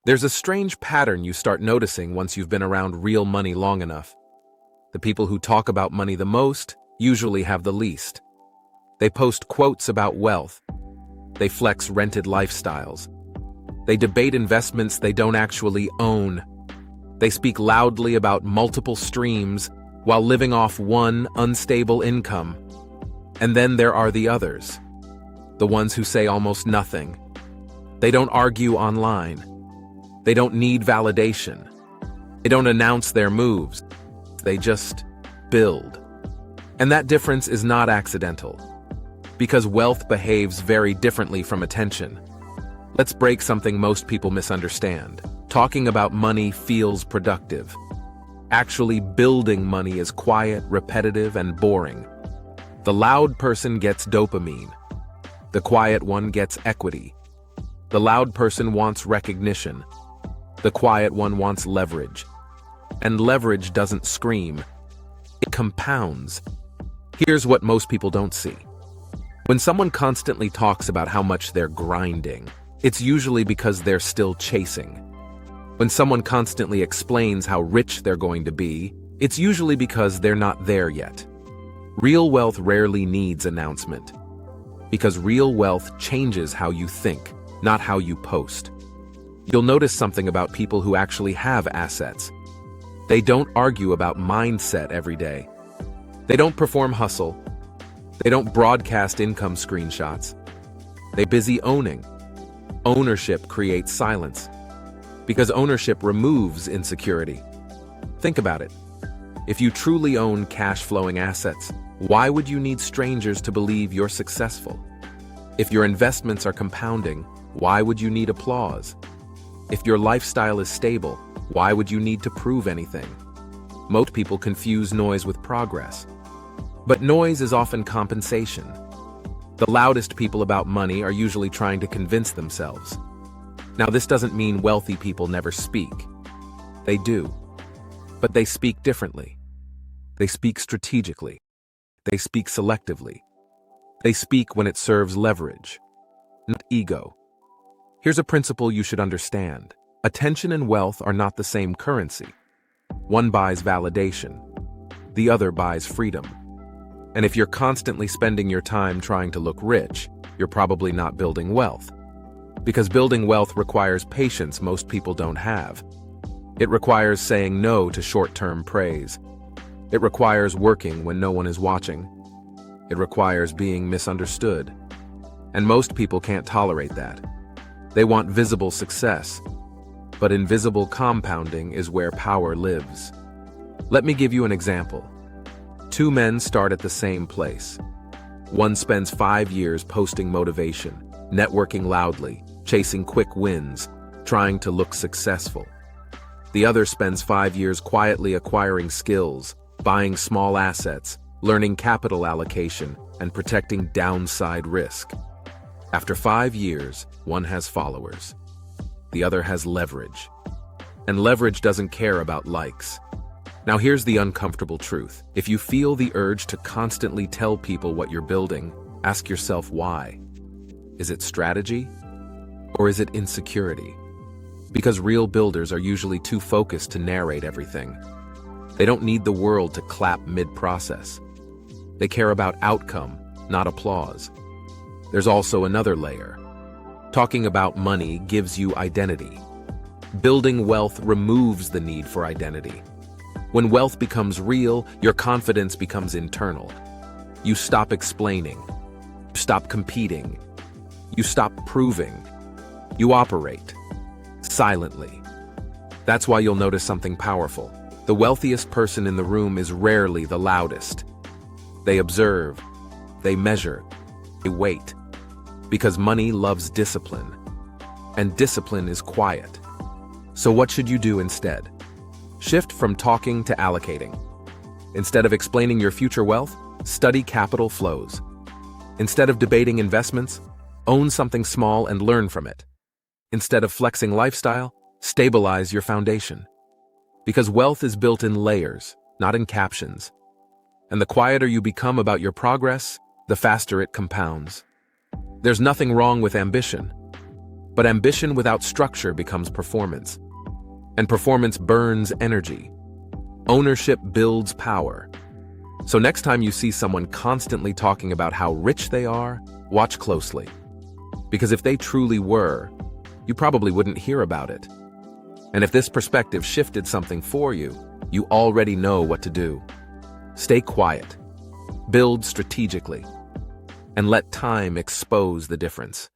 There's a strange pattern you start noticing once you've been around real money long enough. The people who talk about money the most usually have the least. They post quotes about wealth. They flex rented lifestyles. They debate investments they don't actually own. They speak loudly about multiple streams while living off one unstable income. And then there are the others, the ones who say almost nothing. They don't argue online. They don't need validation. They don't announce their moves. They just build. And that difference is not accidental, because wealth behaves very differently from attention. Let's break something most people misunderstand. Talking about money feels productive. Actually building money is quiet, repetitive, and boring. The loud person gets dopamine. The quiet one gets equity. The loud person wants recognition. The quiet one wants leverage. And leverage doesn't scream. It compounds. Here's what most people don't see. When someone constantly talks about how much they're grinding, it's usually because they're still chasing. When someone constantly explains how rich they're going to be, it's usually because they're not there yet. Real wealth rarely needs announcement, because real wealth changes how you think, not how you post. You'll notice something about people who actually have assets. They don't argue about mindset every day. They don't perform hustle. They don't broadcast income screenshots. They're busy owning. Ownership creates silence, because ownership removes insecurity. Think about it. If you truly own cash-flowing assets, why would you need strangers to believe you're successful? If your investments are compounding, why would you need applause? If your lifestyle is stable, why would you need to prove anything? Most people confuse noise with progress. But noise is often compensation. The loudest people about money are usually trying to convince themselves. Now, this doesn't mean wealthy people never speak. They do. But they speak differently. They speak strategically. They speak selectively. They speak when it serves leverage, not ego. Here's a principle you should understand. Attention and wealth are not the same currency. One buys validation. The other buys freedom. And if you're constantly spending your time trying to look rich, you're probably not building wealth. Because building wealth requires patience most people don't have. It requires saying no to short-term praise. It requires working when no one is watching. It requires being misunderstood. And most people can't tolerate that. They want visible success. But invisible compounding is where power lives. Let me give you an example. Two men start at the same place. One spends 5 years posting motivation, networking loudly, chasing quick wins, trying to look successful. The other spends 5 years quietly acquiring skills, buying small assets, learning capital allocation, and protecting downside risk. After 5 years, one has followers. The other has leverage. And leverage doesn't care about likes. Now here's the uncomfortable truth. If you feel the urge to constantly tell people what you're building, ask yourself why. Is it strategy? Or is it insecurity? Because real builders are usually too focused to narrate everything. They don't need the world to clap mid-process. They care about outcome, not applause. There's also another layer. Talking about money gives you identity. Building wealth removes the need for identity. When wealth becomes real, your confidence becomes internal. You stop explaining. You stop competing. You stop proving. You operate silently. That's why you'll notice something powerful. The wealthiest person in the room is rarely the loudest. They observe. They measure. They wait. Because money loves discipline. And discipline is quiet. So what should you do instead? Shift from talking to allocating. Instead of explaining your future wealth, study capital flows. Instead of debating investments, own something small and learn from it. Instead of flexing lifestyle, stabilize your foundation. Because wealth is built in layers, not in captions. And the quieter you become about your progress, the faster it compounds. There's nothing wrong with ambition. But ambition without structure becomes performance. And performance burns energy. Ownership builds power. So next time you see someone constantly talking about how rich they are, watch closely. Because if they truly were, you probably wouldn't hear about it. And if this perspective shifted something for you, you already know what to do. Stay quiet, build strategically, and let time expose the difference.